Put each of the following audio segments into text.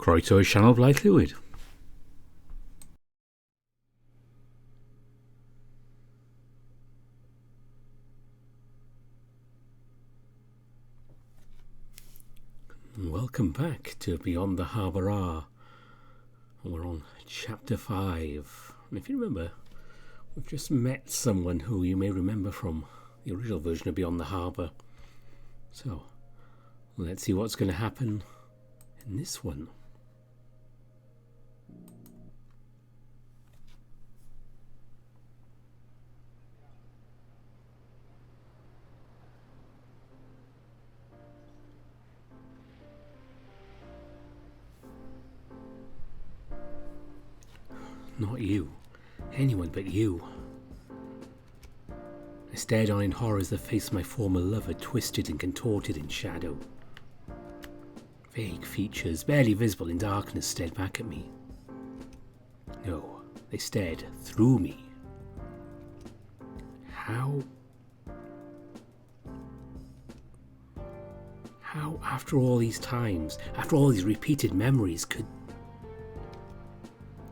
Croeso sianel Blaid Llwyd. Welcome back to Beyond the Harbour R. We're on Chapter 5. And if you remember, we've just met someone who you may remember from the original version of Beyond the Harbour. So, let's see what's going to happen in this one. Not you. Anyone but you. I stared on in horror as the face of my former lover twisted and contorted in shadow. Vague features, barely visible in darkness, stared back at me. No, they stared through me. How, after all these times, after all these repeated memories, could...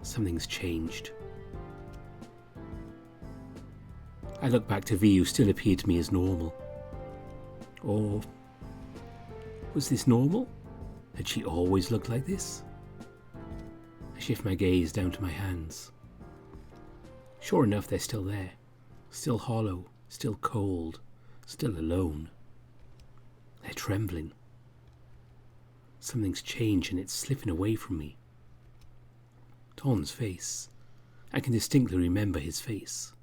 Something's changed. I look back to V, who still appeared to me as normal. Or was this normal? Had she always looked like this? I shift my gaze down to my hands. Sure enough, they're still there. Still hollow, still cold, still alone. They're trembling. Something's changed and it's slipping away from me. Don's face. I can distinctly remember his face.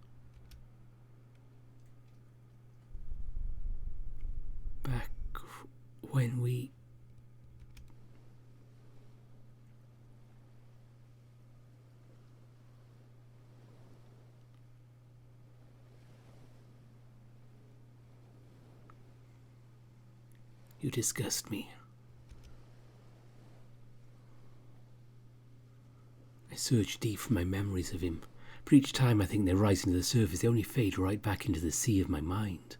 Back when we... You disgust me. I search deep for my memories of him, but each time I think they're rising to the surface, they only fade right back into the sea of my mind.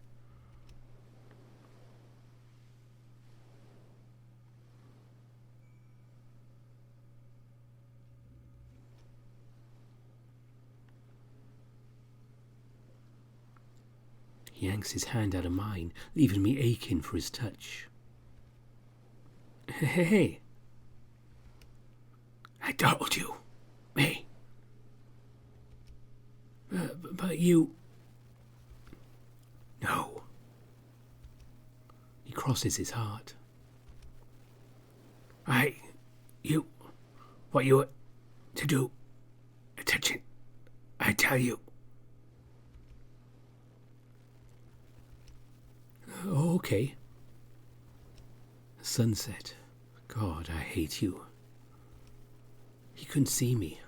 He yanks his hand out of mine, leaving me aching for his touch. Hey! I told you. Hey. But you... No. He crosses his heart. What you were to do, attention, I tell you. Okay. Sunset. God, I hate you. He couldn't see me.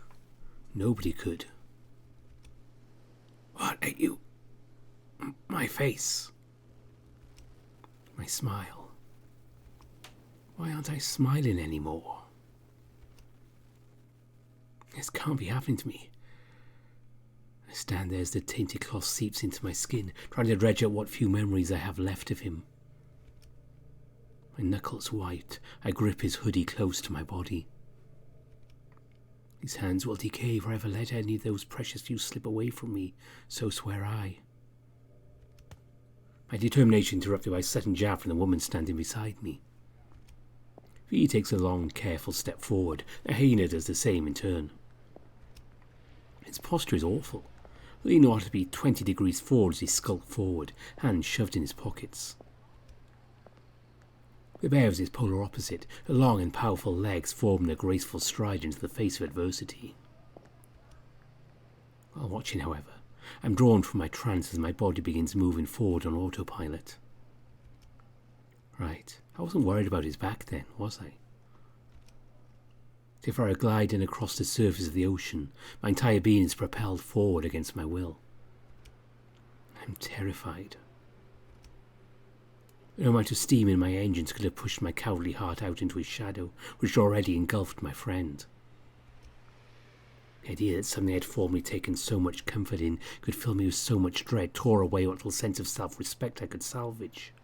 Nobody could. What at you? My face. My smile. Why aren't I smiling anymore? This can't be happening to me. I stand there as the tainted cloth seeps into my skin, trying to dredge out what few memories I have left of him. My knuckles white, I grip his hoodie close to my body. His hands will decay if I ever let any of those precious few slip away from me, so swear I. My determination interrupted by a sudden jab from the woman standing beside me. V takes a long, careful step forward. A hyena does the same in turn. His posture is awful. Leaning ought to be 20 degrees forward as he skulked forward, hands shoved in his pockets. The bear is his polar opposite, her long and powerful legs forming a graceful stride into the face of adversity. While watching, however, I'm drawn from my trance as my body begins moving forward on autopilot. Right, I wasn't worried about his back then, was I? If I were gliding across the surface of the ocean, my entire being is propelled forward against my will. I'm terrified. No amount of steam in my engines could have pushed my cowardly heart out into his shadow, which already engulfed my friend. The idea that something I had formerly taken so much comfort in could fill me with so much dread tore away what little sense of self-respect I could salvage.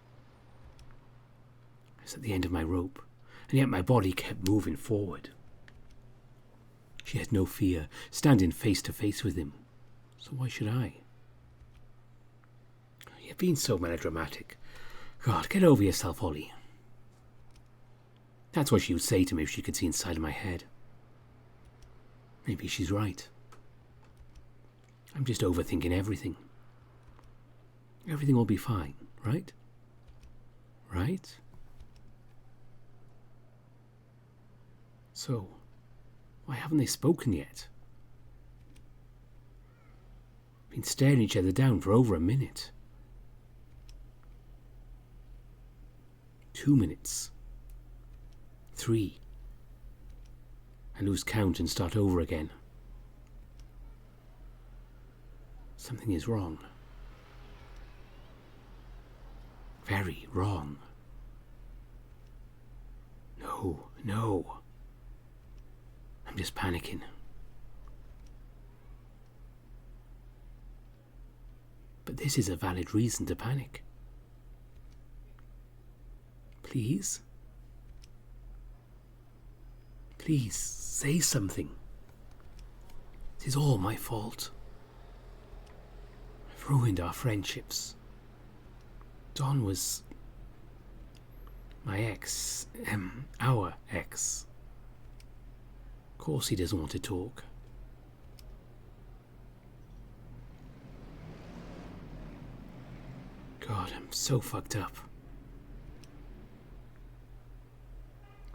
I was at the end of my rope. and yet my body kept moving forward. She had no fear, standing face to face with him, so why should I? You've been so melodramatic. God, get over yourself, Ollie. That's what she would say to me if she could see inside of my head. Maybe she's right. I'm just overthinking everything. Everything will be fine, right? Right? So, why haven't they spoken yet? Been staring each other down for over a minute. 2 minutes. 3. I lose count and start over again. Something is wrong. Very wrong. No. I'm just panicking. But this is a valid reason to panic. Please? Please, say something. It is all my fault. I've ruined our friendships. Don was my ex, our ex. Of course he doesn't want to talk. God, I'm so fucked up.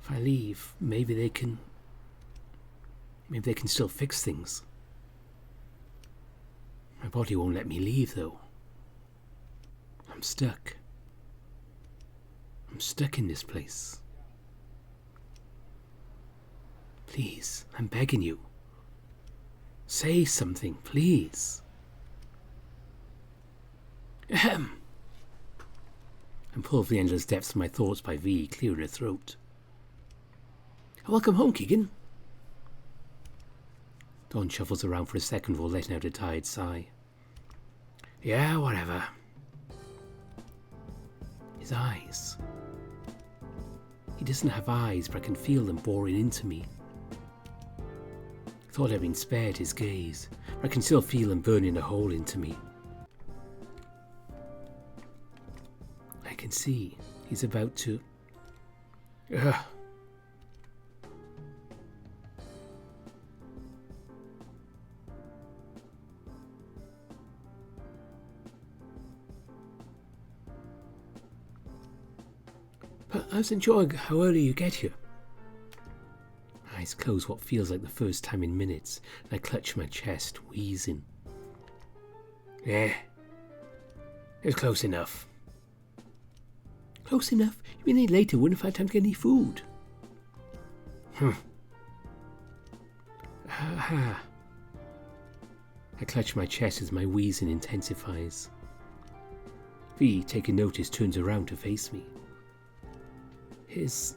If I leave, maybe they can still fix things. My body won't let me leave, though. I'm stuck. I'm stuck in this place. Please, I'm begging you. Say something, please. Ahem. I'm pulled from the endless depths of my thoughts by V, clearing her throat. Welcome home, Keegan. Don shuffles around for a second while letting out a tired sigh. Yeah, whatever. His eyes. He doesn't have eyes, but I can feel them boring into me. I thought I'd been spared his gaze, but I can still feel him burning a hole into me. I can see he's about to... But I was enjoying how early you get here. My eyes close what feels like the first time in minutes, and I clutch my chest, wheezing. Yeah, it was close enough. Close enough? You mean any later wouldn't have had time to get any food? Aha. I clutch my chest as my wheezing intensifies. V, taking notice, turns around to face me. His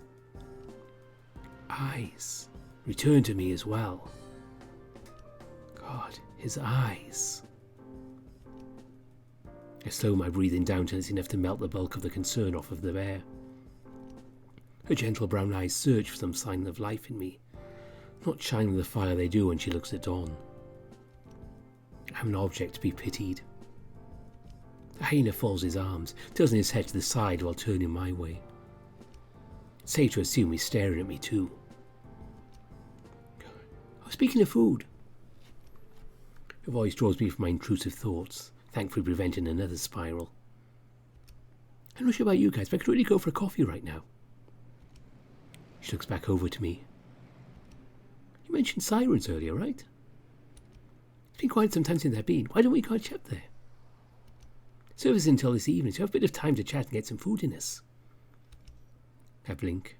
eyes return to me as well. God, his eyes. I slow my breathing down till it's enough to melt the bulk of the concern off of the bear. Her gentle brown eyes search for some sign of life in me, not shining the fire they do when she looks at Dawn. I'm an object to be pitied. The hyena folds his arms, tilting his head to the side while turning my way. It's safe to assume he's staring at me too. Oh, speaking of food. Her voice draws me from my intrusive thoughts, thankfully preventing another spiral. I'm not sure about you guys, but I could really go for a coffee right now. She looks back over to me. You mentioned Sirens earlier, right? It's been quite some time since I've been. Why don't we go and chat there? Service until this evening, so I have a bit of time to chat and get some food in us. I blink.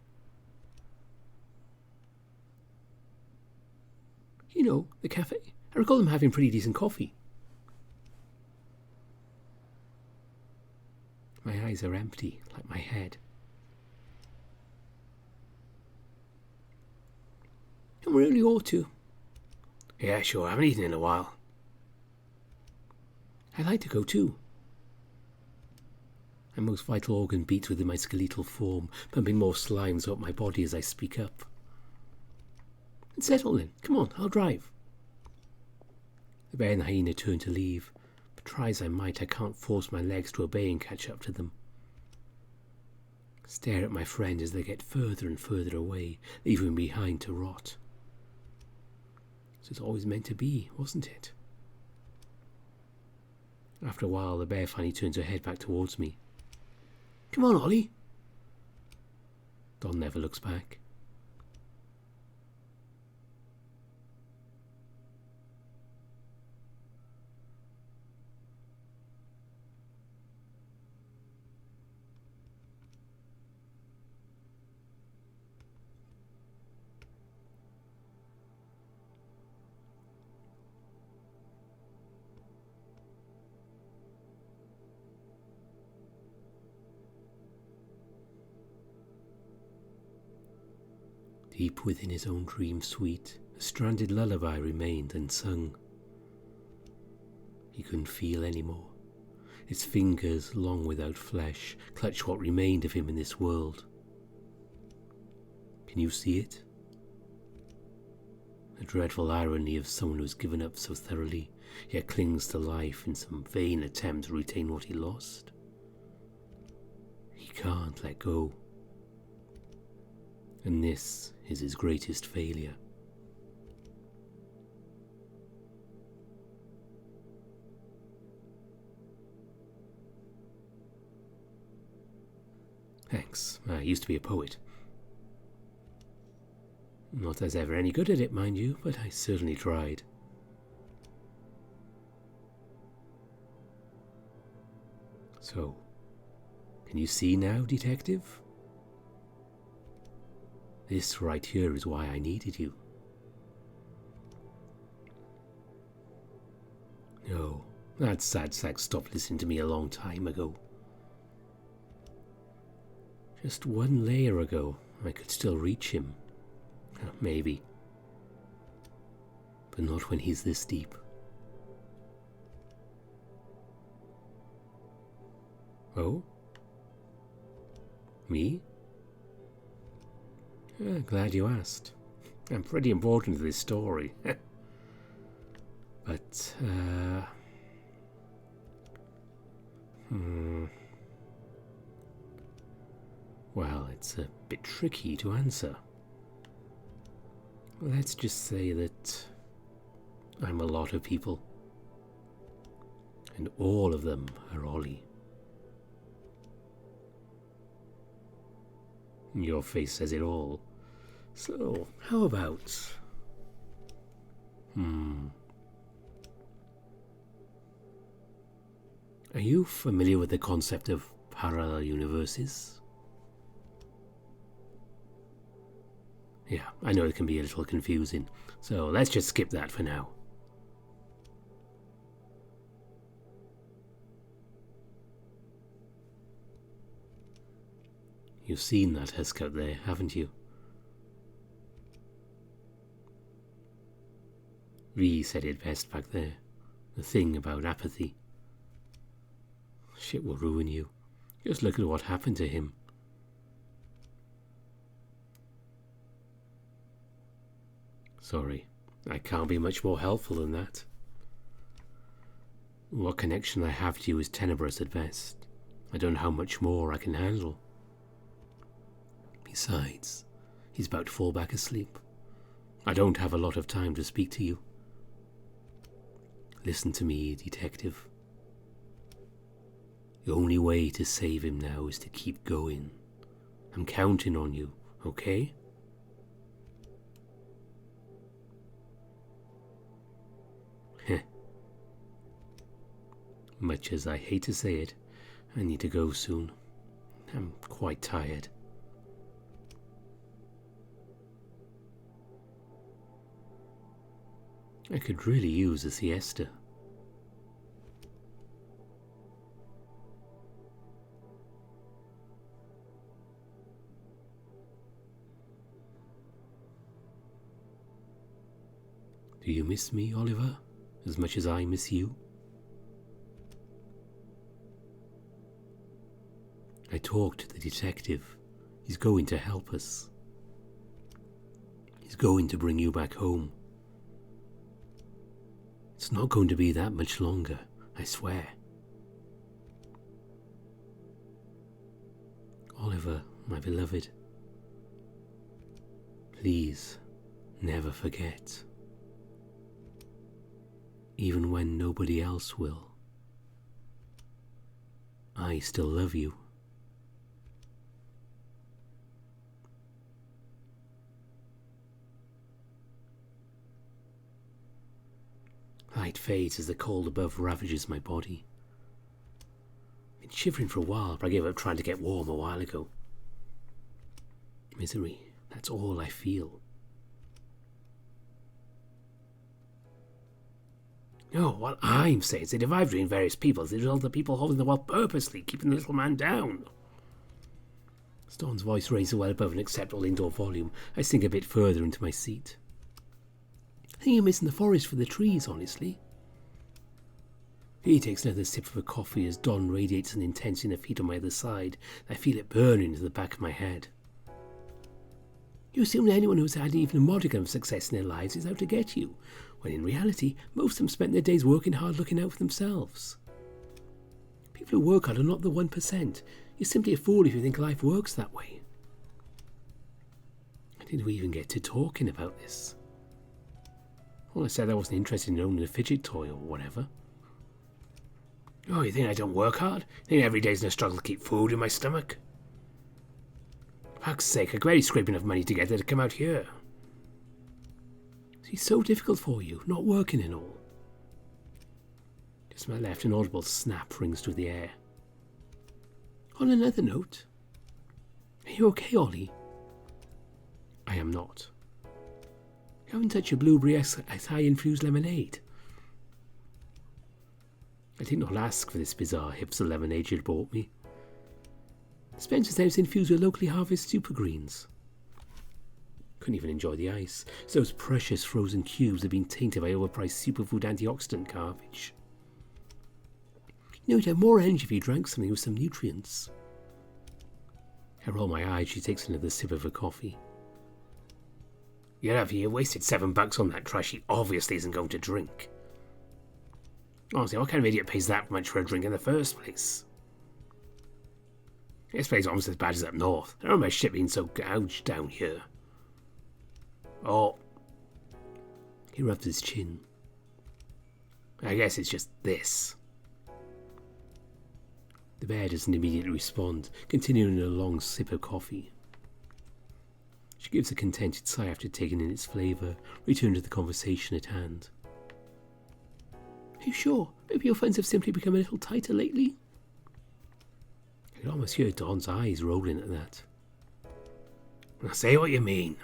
You know, the cafe. I recall them having pretty decent coffee. My eyes are empty, like my head. And we really ought to. Yeah, sure, I haven't eaten in a while. I'd like to go too. My most vital organ beats within my skeletal form, pumping more slimes up my body as I speak up. Settle then. Come on, I'll drive. The bear and the hyena turn to leave, but try as I might, I can't force my legs to obey and catch up to them. Stare at my friend as they get further and further away, leaving me behind to rot. So it's always meant to be, wasn't it? After a while, the bear finally turns her head back towards me. Come on, Ollie. Don never looks back. Deep within his own dream suite, a stranded lullaby remained unsung. He couldn't feel any more. His fingers, long without flesh, clutched what remained of him in this world. Can you see it? The dreadful irony of someone who has given up so thoroughly, yet clings to life in some vain attempt to retain what he lost. He can't let go. And this is his greatest failure. Thanks. I used to be a poet. Not as ever any good at it, mind you, but I certainly tried. So, can you see now, detective? This right here is why I needed you. No, that sad sack stopped listening to me a long time ago. Just one layer ago, I could still reach him. Maybe. But not when he's this deep. Oh? Me? Glad you asked. I'm pretty important to this story. But, well, it's a bit tricky to answer. Let's just say that I'm a lot of people. And all of them are Ollie. Your face says it all. So, how about... Are you familiar with the concept of parallel universes? Yeah, I know it can be a little confusing, so let's just skip that for now. You've seen that husk out there, haven't you? V said it best back there. The thing about apathy. Shit will ruin you. Just look at what happened to him. Sorry, I can't be much more helpful than that. What connection I have to you is tenebrous at best. I don't know how much more I can handle. Besides, he's about to fall back asleep. I don't have a lot of time to speak to you. Listen to me, detective. The only way to save him now is to keep going. I'm counting on you, okay? Heh. Much as I hate to say it, I need to go soon. I'm quite tired. I could really use a siesta. Do you miss me, Oliver, as much as I miss you? I talked to the detective. He's going to help us. He's going to bring you back home. It's not going to be that much longer, I swear. Oliver, my beloved, please never forget. Even when nobody else will. I still love you. Light fades as the cold above ravages my body. I've been shivering for a while, but I gave up trying to get warm a while ago. Misery, that's all I feel. No, what I'm saying is that if I've dreamed various peoples, the result of people holding the world purposely, keeping the little man down. Storm's voice raises well above an acceptable indoor volume. I sink a bit further into my seat. I think you're missing the forest for the trees, honestly. He takes another sip of a coffee as dawn radiates an intense inner heat on my other side. I feel it burning into the back of my head. You assume that anyone who's had even a modicum of success in their lives is out to get you, when in reality, most of them spent their days working hard looking out for themselves. People who work hard are not the 1%. You're simply a fool if you think life works that way. How did we even get to talking about this? Well, I said I wasn't interested in owning a fidget toy or whatever. Oh, you think I don't work hard? You think every day's a struggle to keep food in my stomach? For fuck's sake, I could barely scrape enough money together to come out here. It's so difficult for you, not working and all. Just to my left, an audible snap rings through the air. On another note, are you okay, Ollie? I am not. You haven't touched your blueberry acai-infused lemonade. I did not ask for this bizarre hipster lemonade you'd bought me. Spencer's House infused with locally harvested supergreens. Couldn't even enjoy the ice, so those precious frozen cubes had been tainted by overpriced superfood antioxidant garbage. You know, you'd have more energy if you drank something with some nutrients. I roll my eyes. She takes another sip of her coffee. You wasted $7 on that trash he obviously isn't going to drink. Honestly, what kind of idiot pays that much for a drink in the first place? This place is almost as bad as up north. I don't remember shit being so gouged down here. Oh. He rubs his chin. I guess it's just this. The bear doesn't immediately respond, continuing a long sip of coffee. She gives a contented sigh after taking in its flavour, returning to the conversation at hand. Are you sure? Maybe your friends have simply become a little tighter lately? I could almost hear Dawn's eyes rolling at that. Now say what you mean.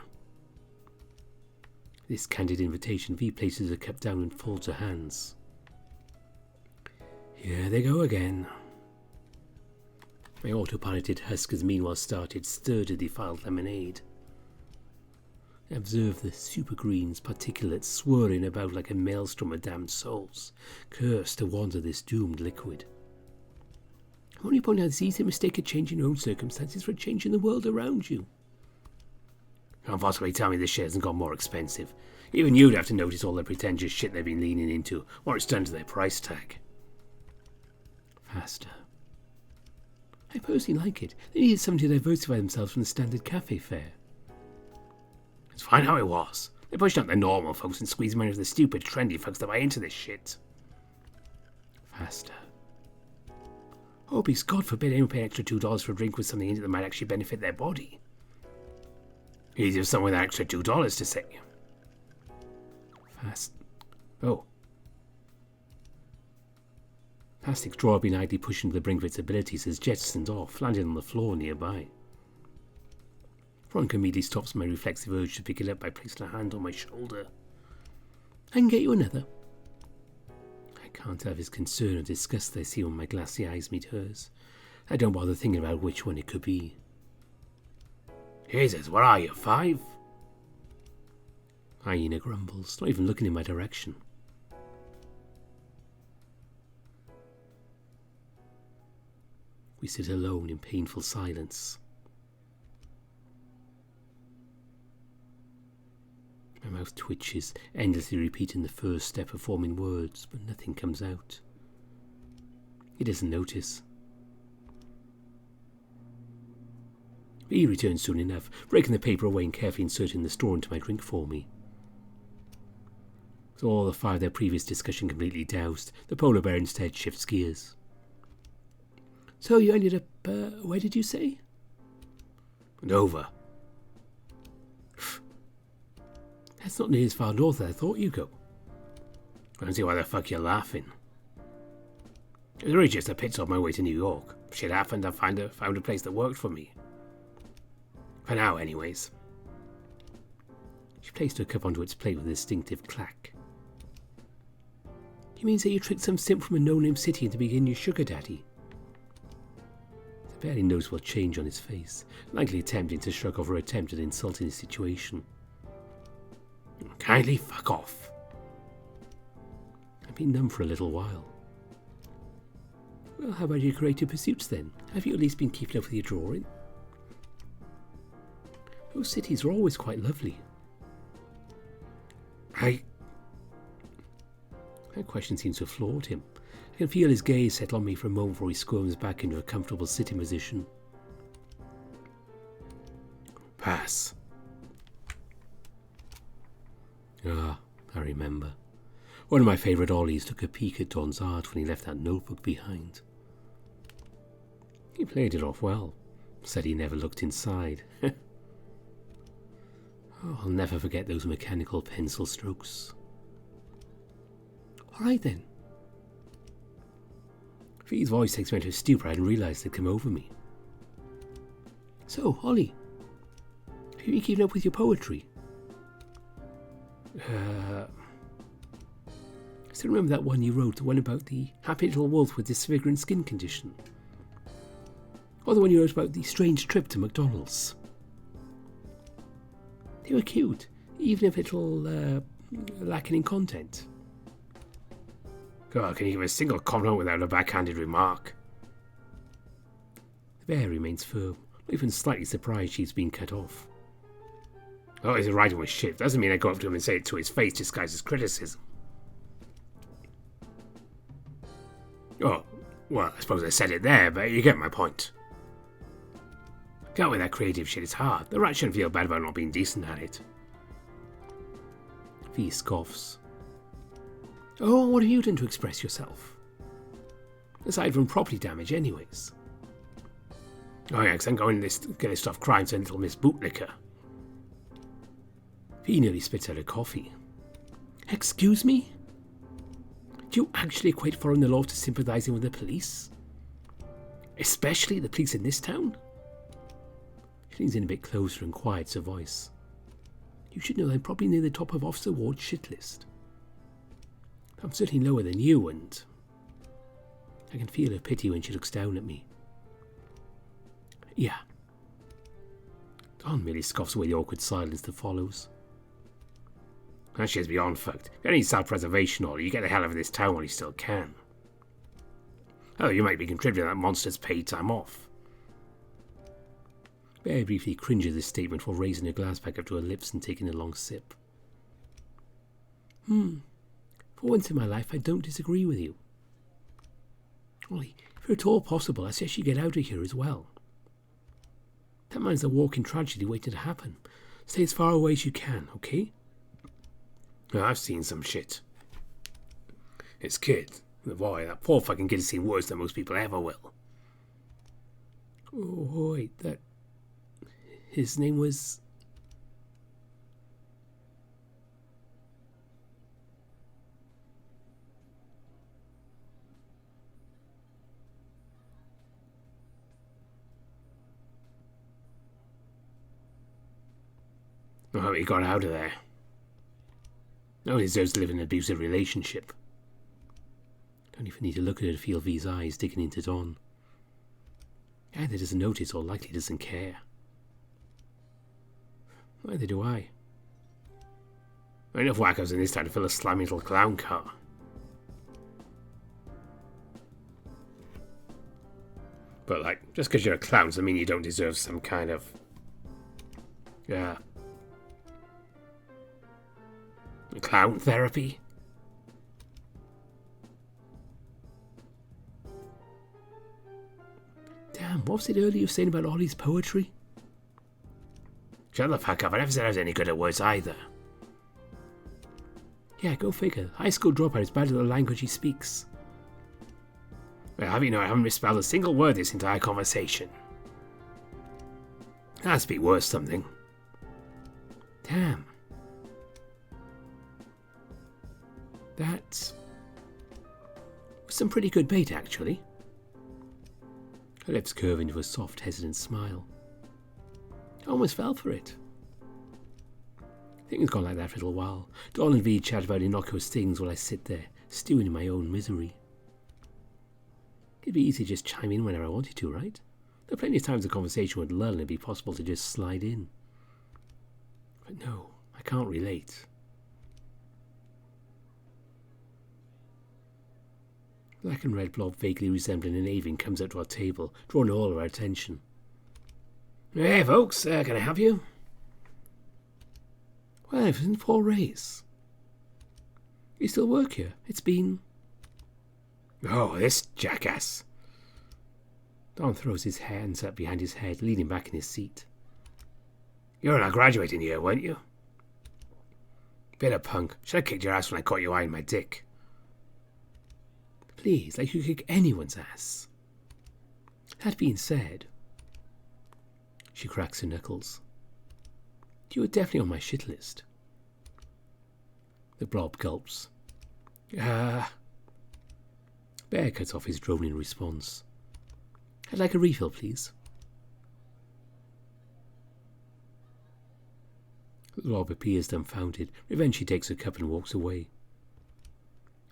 This candid invitation, V places her cup down and folds her hands. Here they go again. My autopiloted husk has meanwhile started stirred to defiled lemonade. I observe the supergreen's particulates swirling about like a maelstrom of damned souls, cursed to wander this doomed liquid. I'm only pointing out it's easy to mistake a change in your own circumstances for a change in the world around you. Can't possibly tell me this shit hasn't got more expensive. Even you'd have to notice all the pretentious shit they've been leaning into, or it's done to their price tag. Faster. I personally like it. They needed something to diversify themselves from the standard cafe fare. It's fine how it was. They pushed out the normal folks and squeezed money of the stupid, trendy folks that buy into this shit. Faster. Oh, please, God forbid anyone pay an extra $2 for a drink with something in it that might actually benefit their body. Easier someone with an extra $2 to say. Fast. Oh. Plastic's drawer had been idly pushed into the brink of its abilities as jettisoned off, landing on the floor nearby. Veronica immediately stops my reflexive urge to pick it up by placing a hand on my shoulder. I can get you another. I can't have his concern or disgust I see when my glassy eyes meet hers. I don't bother thinking about which one it could be. Jesus, what are you, 5? Hyena grumbles, not even looking in my direction. We sit alone in painful silence. My mouth twitches, endlessly repeating the first step of forming words, but nothing comes out. He doesn't notice. He returns soon enough, breaking the paper away and carefully inserting the straw into my drink for me. With all the fire of their previous discussion completely doused, the polar bear instead shifts gears. So you ended up, where did you say? Dover. That's not near as far north as I thought you'd go. I don't see why the fuck you're laughing. It was really just a pit stop on my way to New York. Shit happened, I found a place that worked for me. For now, anyways. She placed her cup onto its plate with a distinctive clack. You mean that you tricked some simp from a no-name city into being your sugar daddy? There's a barely noticeable change on his face, likely attempting to shrug off her attempt at insulting the situation. Kindly fuck off. I've been numb for a little while. Well, how about your creative pursuits then? Have you at least been keeping up with your drawing? Those cities are always quite lovely. That question seems to have floored him. I can feel his gaze settle on me for a moment before he squirms back into a comfortable sitting position. Pass. Ah, I remember. One of my favourite Ollies took a peek at Don's art when he left that notebook behind. He played it off well. Said he never looked inside. Oh, I'll never forget those mechanical pencil strokes. All right then. Fee's voice takes me into a stupor. I hadn't realised they'd come over me. So, Ollie, have you been keeping up with your poetry? I still remember that one you wrote, the one about the happy little wolf with disfiguring skin condition. Or the one you wrote about the strange trip to McDonald's. They were cute, even if little lacking in content. God, can you give a single compliment without a backhanded remark? The bear remains firm, not even slightly surprised she's been cut off. Oh, his writing was shit. Doesn't mean I go up to him and say it to his face disguised as criticism. Oh, well, I suppose I said it there, but you get my point. Going with that creative shit is hard. The rat shouldn't feel bad about not being decent at it. V scoffs. Oh, what have you done to express yourself? Aside from property damage, anyways. Oh yeah, because I'm going to get this stuff crying to little Miss Bootlicker. He nearly spits out a coffee. Excuse me? Do you actually equate following the law to sympathising with the police? Especially the police in this town? She leans in a bit closer and quiets her voice. You should know I'm probably near the top of Officer Ward's shit list. I'm certainly lower than you, and I can feel her pity when she looks down at me. Yeah. Don merely scoffs away the awkward silence that follows. That shit's beyond fucked. If you need self-preservation, or you get the hell out of this town while you still can. Oh, you might be contributing to that monster's paid time off. Bear briefly cringes at this statement while raising her glass back up to her lips and taking a long sip. For once in my life, I don't disagree with you. Ollie, if at all possible, I suggest you get out of here as well. That man's a walking tragedy waiting to happen. Stay as far away as you can, okay? Oh, I've seen some shit. His kid, the boy, that poor fucking kid has seen worse than most people ever will. Oh, wait, that... His name was... Oh, he got out of there. No one deserves to live in an abusive relationship. Don't even need to look at her to feel V's eyes digging into Dawn. Either doesn't notice or likely doesn't care. Neither do I. Not enough wackos in this town to fill a slimy little clown car. But, like, just because you're a clown doesn't mean you don't deserve some kind of... clown therapy? Damn, what was it earlier you were saying about Ollie's poetry? Shut the fuck up, I never said I was any good at words either. Yeah, go figure. High school dropout is bad at the language he speaks. Well, have you know I haven't misspelled a single word this entire conversation. That's be worth something. Damn. That was some pretty good bait, actually. Her lips curve into a soft, hesitant smile. I almost fell for it. Things gone like that for a little while. Dawn and V chat about innocuous things while I sit there, stewing in my own misery. It'd be easy to just chime in whenever I wanted to, right? There are plenty of times the conversation would lull and it'd be possible to just slide in. But no, I can't relate. Black and red blob vaguely resembling an avian comes out to our table, drawing all of our attention. Hey folks, can I help you? Well, it isn't Paul Ray's. You still work here? It's been... Oh, this jackass. Don throws his hands up behind his head, leaning back in his seat. You're not graduating year, weren't you? Bit of punk. Should have kicked your ass when I caught you eyeing my dick. Please, like you kick anyone's ass. That being said... She cracks her knuckles. You were definitely on my shit list. The blob gulps. Bear cuts off his droning response. I'd like a refill, please. The blob appears dumbfounded. Eventually takes her cup and walks away.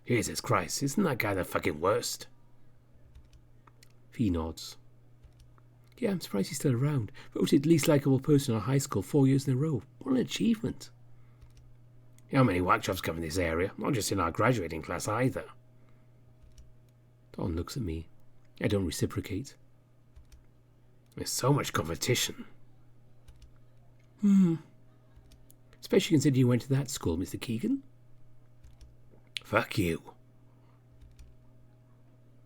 Jesus Christ, isn't that guy the fucking worst? Fee nods. Yeah, I'm surprised he's still around. Voted least likeable person in our high school 4 years in a row. What an achievement. How many whack jobs come in this area? Not just in our graduating class either. Don looks at me. I don't reciprocate. There's so much competition. Especially considering you went to that school, Mr. Keegan. Fuck you.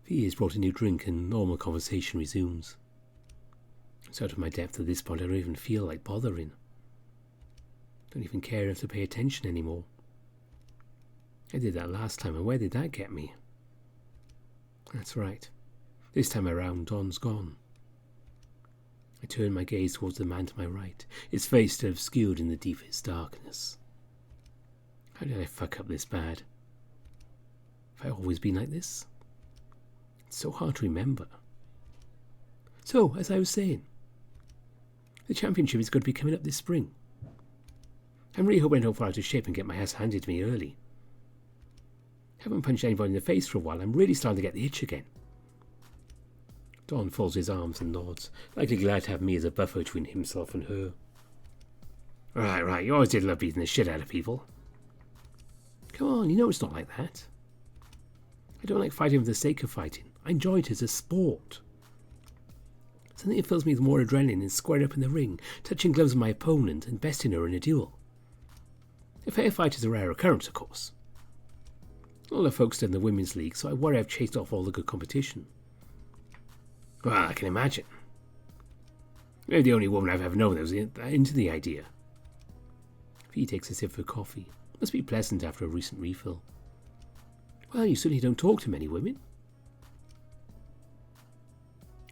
Fee has brought a new drink and normal conversation resumes. It's out of my depth at this point. I don't even feel like bothering. Don't even care enough to pay attention anymore. I did that last time, and where did that get me? That's right. This time around, Don's gone. I turn my gaze towards the man to my right, his face still obscured in the deepest darkness. How did I fuck up this bad? Have I always been like this? It's so hard to remember. So, as I was saying, the championship is going to be coming up this spring. I'm really hoping I don't fall out of shape and get my ass handed to me early. Haven't punched anybody in the face for a while. I'm really starting to get the itch again. Don folds his arms and nods, likely glad to have me as a buffer between himself and her. Right, you always did love beating the shit out of people. Come on, you know it's not like that. I don't like fighting for the sake of fighting. I enjoy it as a sport. Something that fills me with more adrenaline than squaring up in the ring, touching gloves with my opponent and besting her in a duel. A fair fight is a rare occurrence, of course. All the folks in the women's league, so I worry I've chased off all the good competition. Well, I can imagine. You're the only woman I've ever known that was into the idea. Fee takes a sip of coffee. Must be pleasant after a recent refill. Well, you certainly don't talk to many women.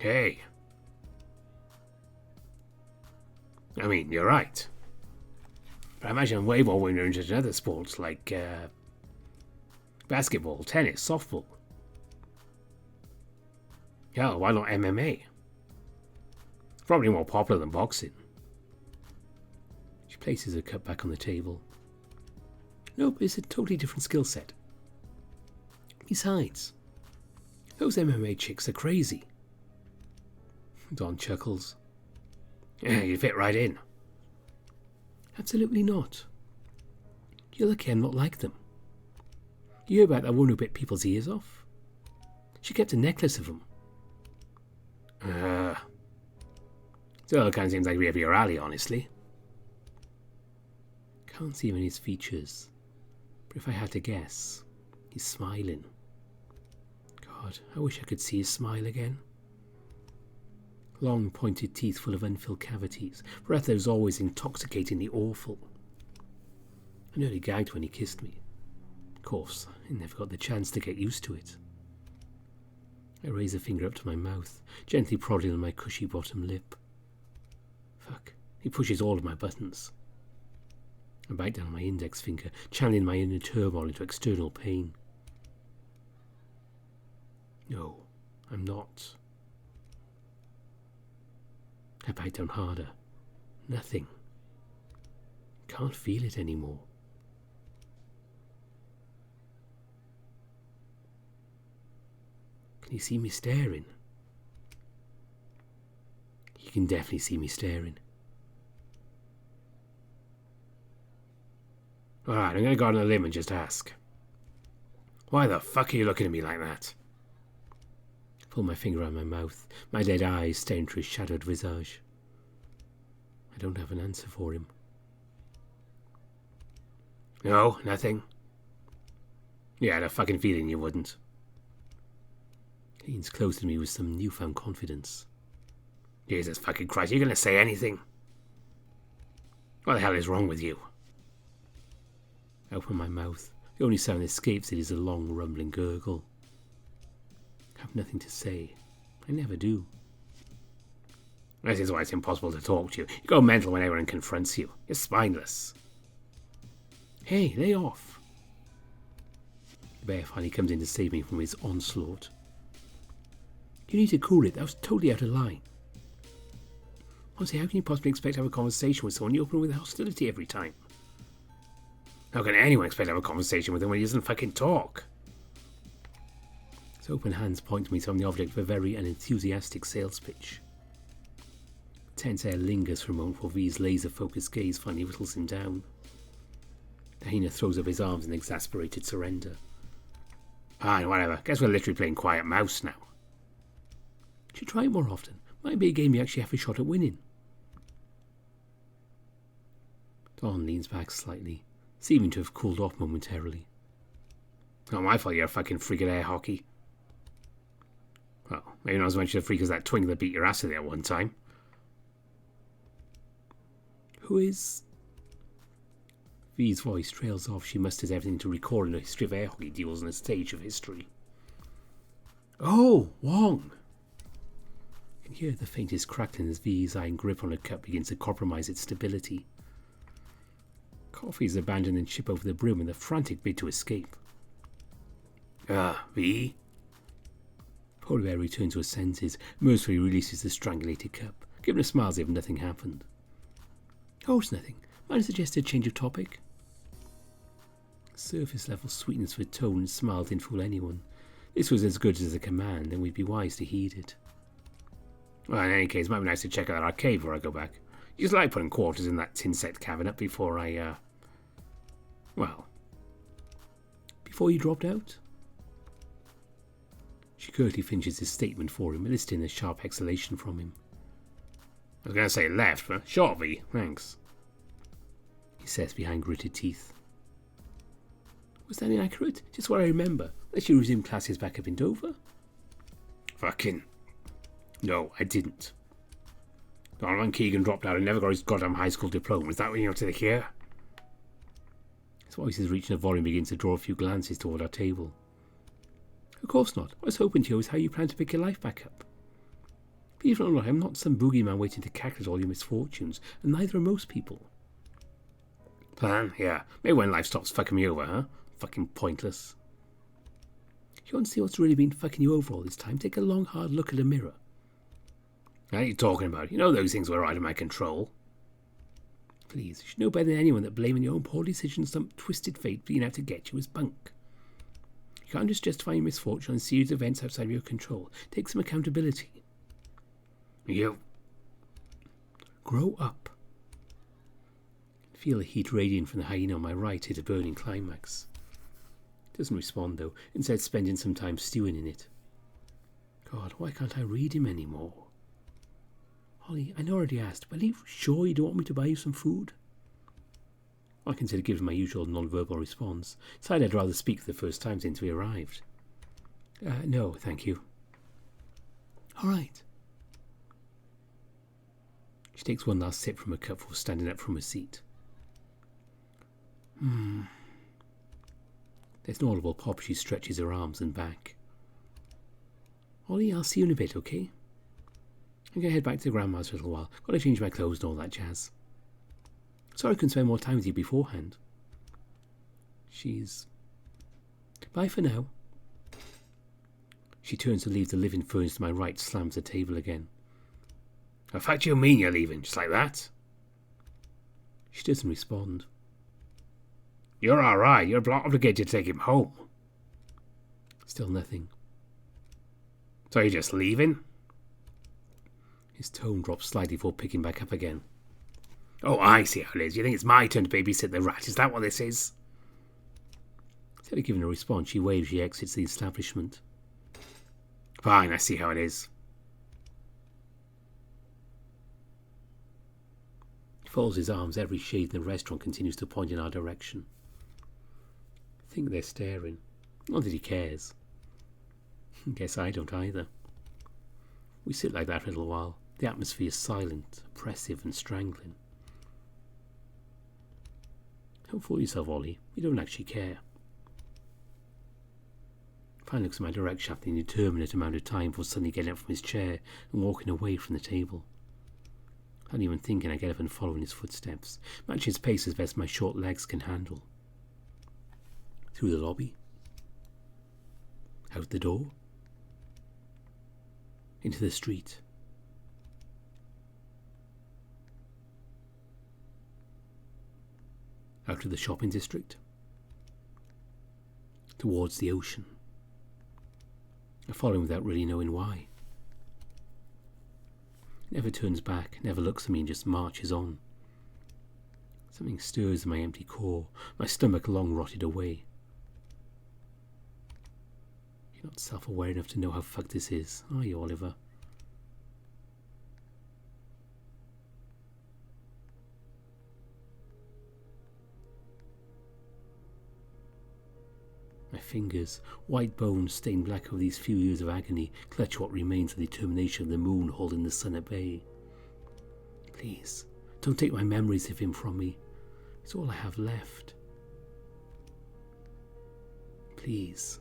Hey. I mean, you're right. But I imagine way more women are interested in other sports like basketball, tennis, softball. Yeah, why not MMA? Probably more popular than boxing. She places her cup back on the table. Nope, it's a totally different skill set. Besides, those MMA chicks are crazy. Don chuckles. Yeah, you fit right in. Absolutely not. You're lucky I'm not like them. You hear about that woman who bit people's ears off? She kept a necklace of them. Still kind of seems like it'd be up your alley, honestly. Can't see him in his features, but if I had to guess, he's smiling. God, I wish I could see his smile again. Long pointed teeth full of unfilled cavities, breath that was always intoxicatingly awful. I nearly gagged when he kissed me. Of course, I never got the chance to get used to it. I raise a finger up to my mouth, gently prodding on my cushy bottom lip. Fuck, he pushes all of my buttons. I bite down on my index finger, channeling my inner turmoil into external pain. No, I'm not. I bite down harder. Nothing. Can't feel it anymore. Can you see me staring? You can definitely see me staring. Alright, I'm going to go on a limb and just ask. Why the fuck are you looking at me like that? I pull my finger out of my mouth, my dead eyes staring through his shadowed visage. I don't have an answer for him. No, nothing. Yeah, I had a fucking feeling you wouldn't. He leans close to me with some newfound confidence. Jesus fucking Christ, are you going to say anything? What the hell is wrong with you? I open my mouth. The only sound that escapes it is a long, rumbling gurgle. I have nothing to say. I never do. This is why it's impossible to talk to you. You go mental when everyone confronts you. You're spineless. Hey, lay off. The bear finally comes in to save me from his onslaught. You need to cool it. That was totally out of line. Honestly, how can you possibly expect to have a conversation with someone you open with hostility every time? How can anyone expect to have a conversation with him when he doesn't fucking talk? His open hands point to me so I'm the object of a very unenthusiastic sales pitch. Tense air lingers for a moment before V's laser-focused gaze finally whittles him down. The hyena throws up his arms in exasperated surrender. Fine, whatever. Guess we're literally playing quiet mouse now. Should try it more often. Might be a game you actually have a shot at winning. Don leans back slightly, seeming to have cooled off momentarily. Not my fault you're a fucking freak at air hockey. Well, maybe not as much of a freak as that twink that beat your ass at it one time. Who is... V's voice trails off. She musters everything to recall in a history of air hockey deals on a stage of history. Oh, Wong! I can hear the faintest crackling as V's iron grip on her cup begins to compromise its stability. Coffee is abandoned and chip over the brim in a frantic bid to escape. V? Polar Bear returns to her senses, mercifully releases the strangulated cup, giving a smile as if nothing happened. Oh, it's nothing. Might I suggest a change of topic? Surface level sweetness for tone and smile didn't fool anyone. This was as good as a command, and we'd be wise to heed it. Well, in any case, it might be nice to check out that arcade before I go back. You just like putting quarters in that tin set cabinet before I, well, before you dropped out? She curtly finishes his statement for him, eliciting a sharp exhalation from him. I was going to say left, but sure, V, thanks. He says behind gritted teeth. Was that inaccurate? Just what I remember. Unless you resumed classes back up in Dover? Fucking... No, I didn't. Donovan Keegan dropped out and never got his goddamn high school diploma. Is that what you want to hear? His voice is reaching a volume begins to draw a few glances toward our table. Of course not. What I was hoping to hear was how you plan to pick your life back up. Believe it or not, I'm not some boogeyman waiting to calculate all your misfortunes, and neither are most people. Plan? Yeah. Maybe when life stops fucking me over, huh? Fucking pointless. If you want to see what's really been fucking you over all this time, take a long, hard look at a mirror. What are you talking about? You know those things were out of my control. Please, you should know better than anyone that blaming your own poor decisions on some twisted fate being out to get you is bunk. You can't just justify your misfortune on a series of events outside of your control. Take some accountability. You... Grow up. Feel the heat radiant from the hyena on my right hit a burning climax. Doesn't respond though, instead spending some time stewing in it. God, why can't I read him anymore? Ollie, I already asked, but are you sure you don't want me to buy you some food? I considered giving my usual non-verbal response. Decided I'd rather speak for the first time since we arrived. No, thank you. All right. She takes one last sip from her cup before standing up from her seat. There's an audible pop. She stretches her arms and back. Ollie, I'll see you in a bit, okay? I'm going to head back to Grandma's for a little while. Got to change my clothes and all that jazz. Sorry I couldn't spend more time with you beforehand. Bye for now. She turns to leave. The living furnace to my right slams the table again. The fact you mean you're leaving, just like that? She doesn't respond. You're alright. You're obligated to take him home. Still nothing. So you're just leaving? His tone drops slightly before picking back up again. Oh, I see how it is. You think it's my turn to babysit the rat? Is that what this is? Instead of giving a response, she waves. She exits the establishment. Fine, I see how it is. He folds his arms. Every shade in the restaurant continues to point in our direction. I think they're staring. Not that he cares. Guess I don't either. We sit like that for a little while. The atmosphere is silent, oppressive and strangling. Don't fool yourself, Ollie. You don't actually care. Fine looks in my direction after an indeterminate amount of time before suddenly getting up from his chair and walking away from the table. Not even thinking, I get up and follow in his footsteps, matching his pace as best my short legs can handle. Through the lobby. Out the door. Into the street. Out of the shopping district. Towards the ocean. I follow him without really knowing why. Never turns back, never looks at me and just marches on. Something stirs in my empty core, my stomach long rotted away. You're not self-aware enough to know how fucked this is, are you, Oliver? My fingers, white bones stained black over these few years of agony, clutch what remains of the determination of the moon holding the sun at bay. Please, don't take my memories of him from me. It's all I have left. Please.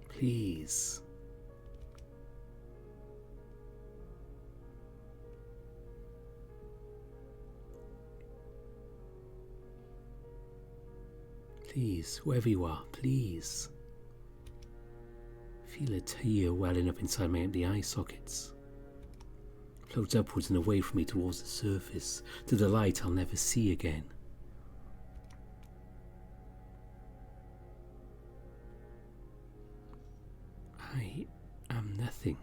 Please. Please, whoever you are, please. Feel a tear welling up inside my empty eye sockets. Floats upwards and away from me towards the surface, to the light I'll never see again. I am nothing.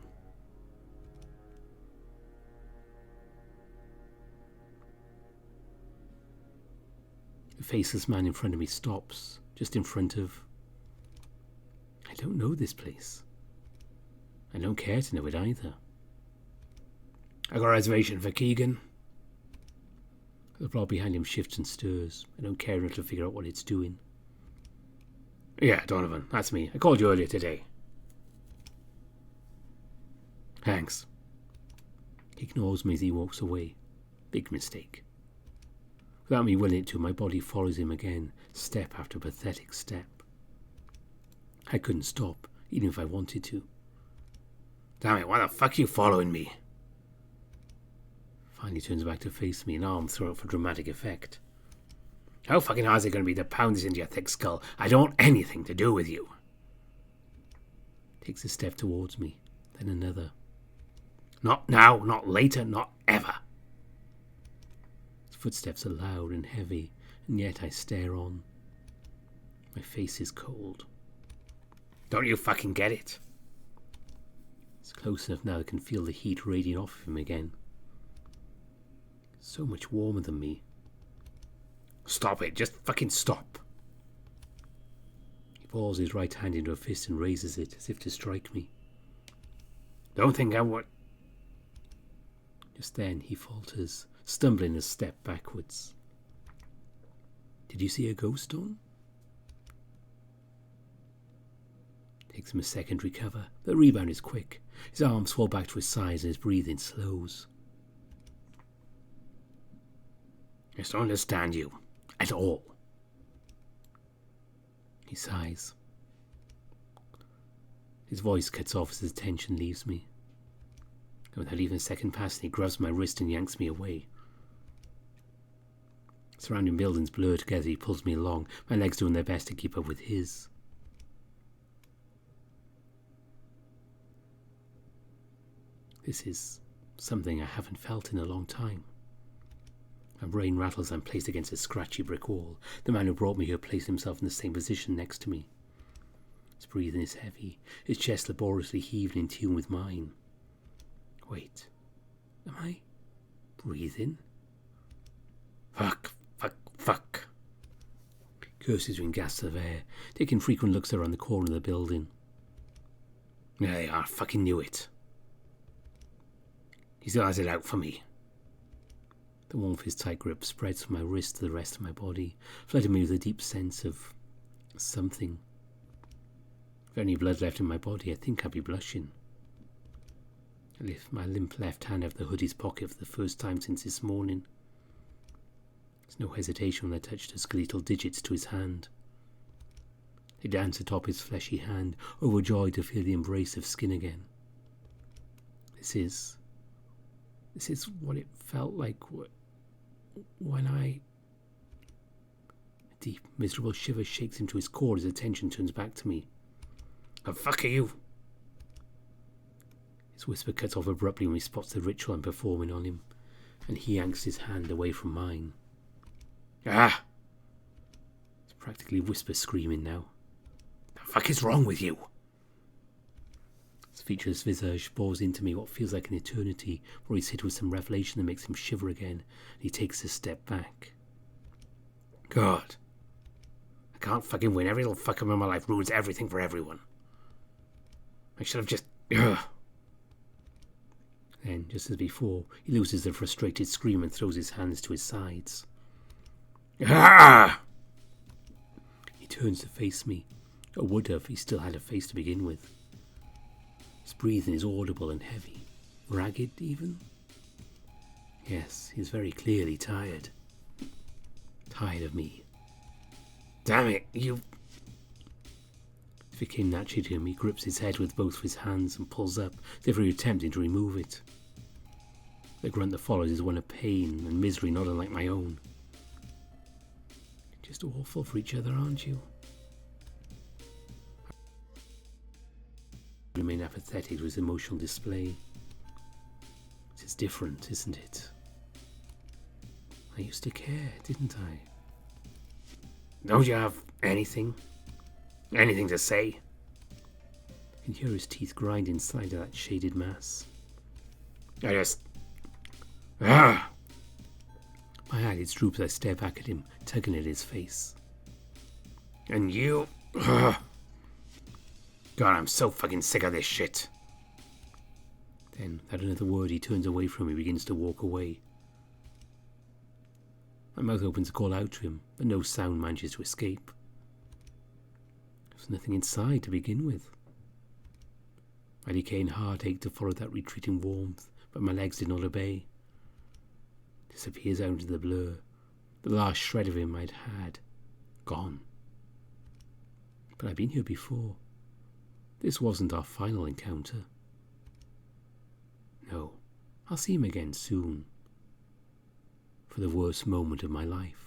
The faceless man in front of me stops, just in front of... I don't know this place. I don't care to know it either. I got a reservation for Keegan. The blob behind him shifts and stirs. I don't care enough to figure out what it's doing. Yeah, Donovan, that's me. I called you earlier today. Thanks. He ignores me as he walks away. Big mistake. Without me willing it to, my body follows him again, step after pathetic step. I couldn't stop, even if I wanted to. Damn it, why the fuck are you following me? Finally turns back to face me, an arm thrown up for dramatic effect. How fucking hard is it going to be to pound this into your thick skull? I don't want anything to do with you. Takes a step towards me, then another. Not now, not later, not ever. His footsteps are loud and heavy, and yet I stare on. My face is cold. Don't you fucking get it? It's close enough now I can feel the heat radiating off of him again. So much warmer than me. Stop it, just fucking stop. He balls his right hand into a fist and raises it as if to strike me. Don't think I would. Just then he falters, stumbling a step backwards. Did you see a ghost, Dawn? Takes him a second to recover. The rebound is quick. His arms fall back to his sides and his breathing slows. I just don't understand you. At all. He sighs. His voice cuts off as his attention leaves me. And without even a second passing, he grabs my wrist and yanks me away. Surrounding buildings blur together, he pulls me along, my legs doing their best to keep up with his. This is something I haven't felt in a long time. My brain rattles. I'm placed against a scratchy brick wall. The man who brought me here placed himself in the same position next to me. His breathing is heavy, his chest laboriously heaving in tune with mine. Wait, am I breathing? Fuck. Curses in gasps of air, taking frequent looks around the corner of the building. There they are, fucking knew it. He still has it out for me. The warmth of his tight grip spreads from my wrist to the rest of my body, flooding me with a deep sense of something. If any blood left in my body, I think I'd be blushing. I lift my limp left hand out of the hoodie's pocket for the first time since this morning. There's no hesitation when I touch the skeletal digits to his hand. They dance atop his fleshy hand, overjoyed to feel the embrace of skin again. This is what it felt like when I... A deep, miserable shiver shakes him to his core as his attention turns back to me. The fuck are you? His whisper cuts off abruptly when he spots the ritual I'm performing on him, and he yanks his hand away from mine. Ah! It's practically whisper screaming now. The fuck is wrong with you? His featureless visage bores into me what feels like an eternity, where he's hit with some revelation that makes him shiver again, and he takes a step back. God. I can't fucking win. Every little fuck up in my life ruins everything for everyone. I should have just... Ugh. Then, just as before, he loses the frustrated scream and throws his hands to his sides. Ah! He turns to face me, or would have if he still had a face to begin with. His breathing is audible and heavy, ragged even. Yes, he's very clearly tired. Tired of me. Damn it, you... If it came naturally to him, he grips his head with both of his hands and pulls up, as if he were attempting to remove it. The grunt that follows is one of pain and misery not unlike my own. Just awful for each other, aren't you? I remain apathetic to his emotional display. This is different, isn't it? I used to care, didn't I? Don't you have anything? Anything to say? I can hear his teeth grind inside of that shaded mass. I just... Ah! My eyelids droop as I stare back at him, tugging at his face. And you... God, I'm so fucking sick of this shit. Then, without another word, he turns away from me and begins to walk away. My mouth opens to call out to him, but no sound manages to escape. There's nothing inside to begin with. My decaying heart ached to follow that retreating warmth, but my legs did not obey. Disappears out into the blur, the last shred of him I'd had, gone. But I've been here before. This wasn't our final encounter. No, I'll see him again soon. For the worst moment of my life.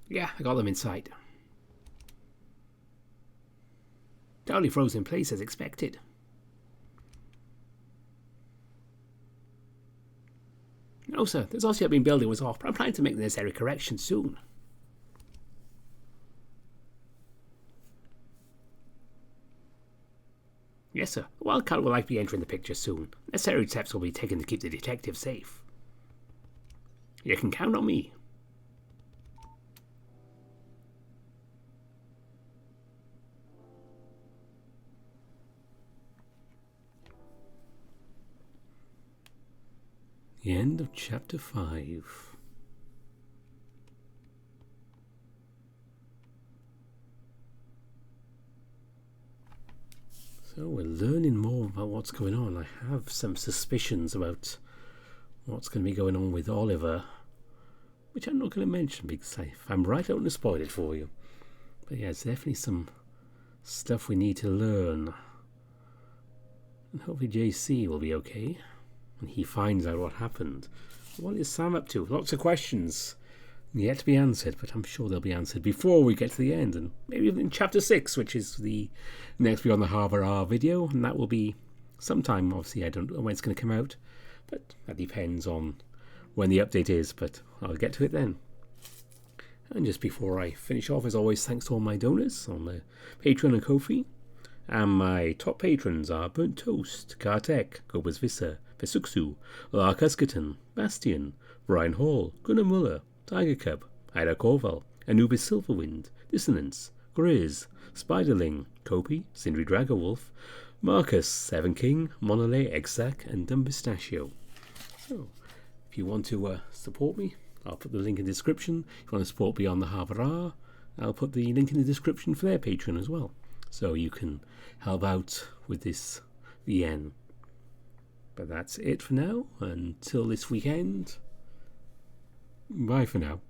Yeah, I got them inside. Totally froze in place as expected. No, sir. There's also been building was off, but I'm planning to make the necessary corrections soon. Yes, sir. The wildcat will likely be entering the picture soon. Necessary steps will be taken to keep the detective safe. You can count on me. The end of chapter 5. So we're learning more about what's going on. I have some suspicions about what's going to be going on with Oliver, which I'm not going to mention because if I'm right, I don't want to spoil it for you. But yeah, it's definitely some stuff we need to learn. And hopefully JC will be okay when he finds out what happened. What is Sam up to? Lots of questions yet to be answered, but I'm sure they'll be answered before we get to the end, and maybe even in chapter 6, which is the next Beyond the Harbour R video, and that will be sometime. Obviously, I don't know when it's going to come out, but that depends on when the update is, but I'll get to it then. And just before I finish off, as always, thanks to all my donors on the Patreon and Ko-fi. And my top patrons are Burnt Toast, Kartek, Gobers Visser, Vesuksu, Lark Uskerton, Bastian, Brian Hall, Gunnar Muller, Tiger Cub, Ida Corval, Anubis Silverwind, Dissonance, Grizz, Spiderling, Kopi, Sindri Dragowolf, Marcus, Seven King, Monolay, Exac, and Dumbistachio. So, if you want to support me, I'll put the link in the description. If you want to support Beyond the Harbour R, I'll put the link in the description for their Patreon as well. So you can help out with this VN. But that's it for now. Until this weekend, bye for now.